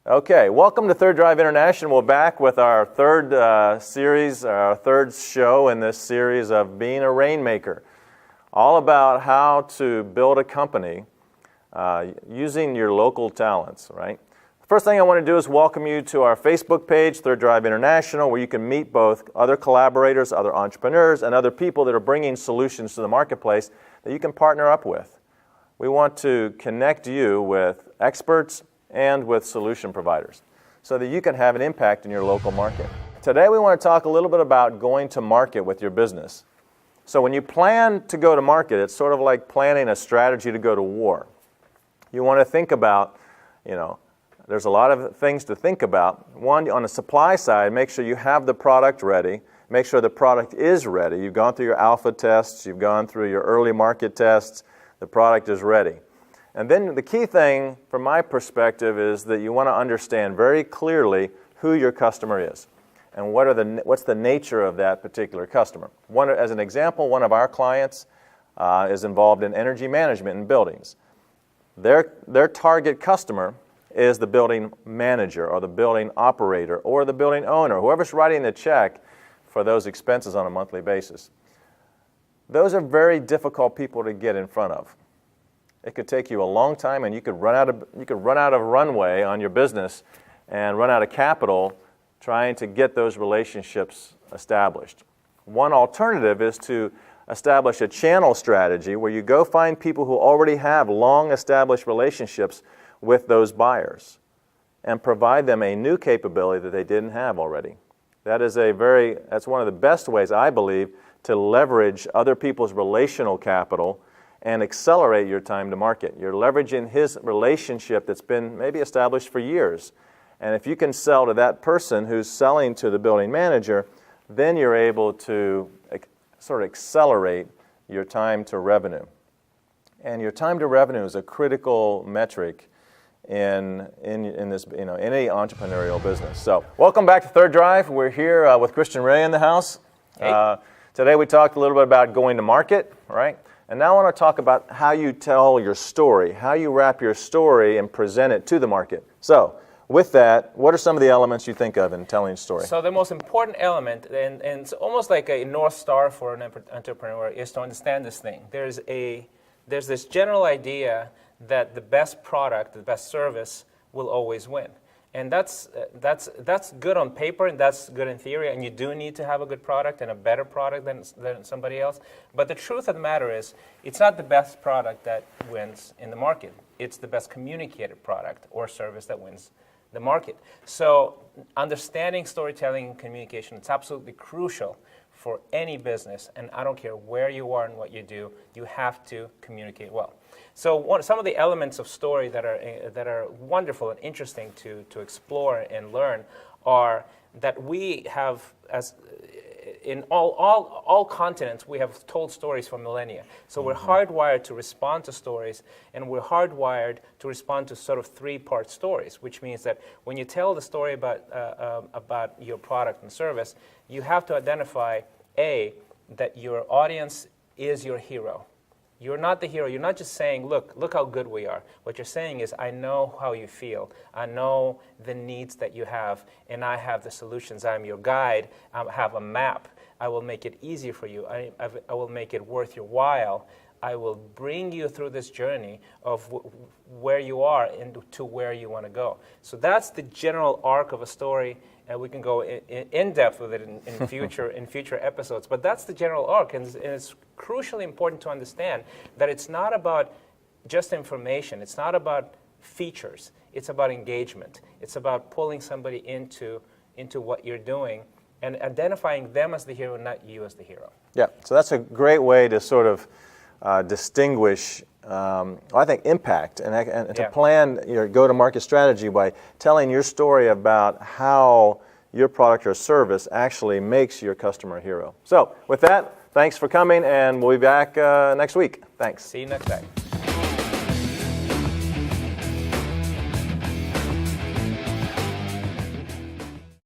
Okay, welcome to Third Drive International. We're back with our third series, our third show in this series of being a Rainmaker. All about how to build a company using your local talents, right? The first thing I want to do is welcome you to our Facebook page, Third Drive International, where you can meet both other collaborators, other entrepreneurs, and other people that are bringing solutions to the marketplace that you can partner up with. We want to connect you with experts and with solution providers so that you can have an impact in your local market. Today we want to talk a little bit about going to market with your business. So when you plan to go to market, it's sort of like planning a strategy to go to war. You want to think about, there's a lot of things to think about. One, on the supply side, make sure you have the product ready. Make sure the product is ready. You've gone through your alpha tests, you've gone through your early market tests, the product is ready. And then the key thing, from my perspective, is that you want to understand very clearly who your customer is and what's the nature of that particular customer. As an example, one of our clients is involved in energy management in buildings. Their target customer is the building manager or the building operator or the building owner, whoever's writing the check for those expenses on a monthly basis. Those are very difficult people to get in front of. It could take you a long time, and you could run out of runway on your business and run out of capital trying to get those relationships established. One alternative is to establish a channel strategy where you go find people who already have long-established relationships with those buyers and provide them a new capability that they didn't have already. That's one of the best ways, I believe, to leverage other people's relational capital and accelerate your time to market. You're leveraging his relationship that's been maybe established for years. And if you can sell to that person who's selling to the building manager, then you're able to sort of accelerate your time to revenue. And your time to revenue is a critical metric in this, any entrepreneurial business. So, welcome back to Third Drive. We're here with Christian Ray in the house. Hey. Today we talked a little bit about going to market, right? And now I want to talk about how you tell your story, how you wrap your story and present it to the market. So, with that, what are some of the elements you think of in telling a story? So the most important element, and it's almost like a North Star for an entrepreneur, is to understand this thing. There's this general idea that the best product, the best service will always win. And that's good on paper, and that's good in theory, and you do need to have a good product and a better product than somebody else. But the truth of the matter is, it's not the best product that wins in the market. It's the best communicated product or service that wins the market. So understanding storytelling and communication is absolutely crucial for any business, and I don't care where you are and what you do, you have to communicate well. So some of the elements of story that are wonderful and interesting to explore and learn are that we have, as in all continents, we have told stories for millennia. So we're hardwired to respond to stories, and we're hardwired to respond to sort of three-part stories, which means that when you tell the story about your product and service, you have to identify, A, that your audience is your hero. You're not the hero. You're not just saying, look how good we are. What you're saying is, I know how you feel. I know the needs that you have, and I have the solutions. I'm your guide. I have a map. I will make it easy for you. I will make it worth your while. I will bring you through this journey of where you are and to where you want to go. So that's the general arc of a story, and we can go in depth with it in future episodes. But that's the general arc, and it's crucially important to understand that it's not about just information. It's not about features. It's about engagement. It's about pulling somebody into what you're doing and identifying them as the hero, not you as the hero. Yeah, so that's a great way to sort of distinguish, I think, impact and to plan your go-to-market strategy by telling your story about how your product or service actually makes your customer a hero. So with that, thanks for coming, and we'll be back next week. Thanks. See you next time.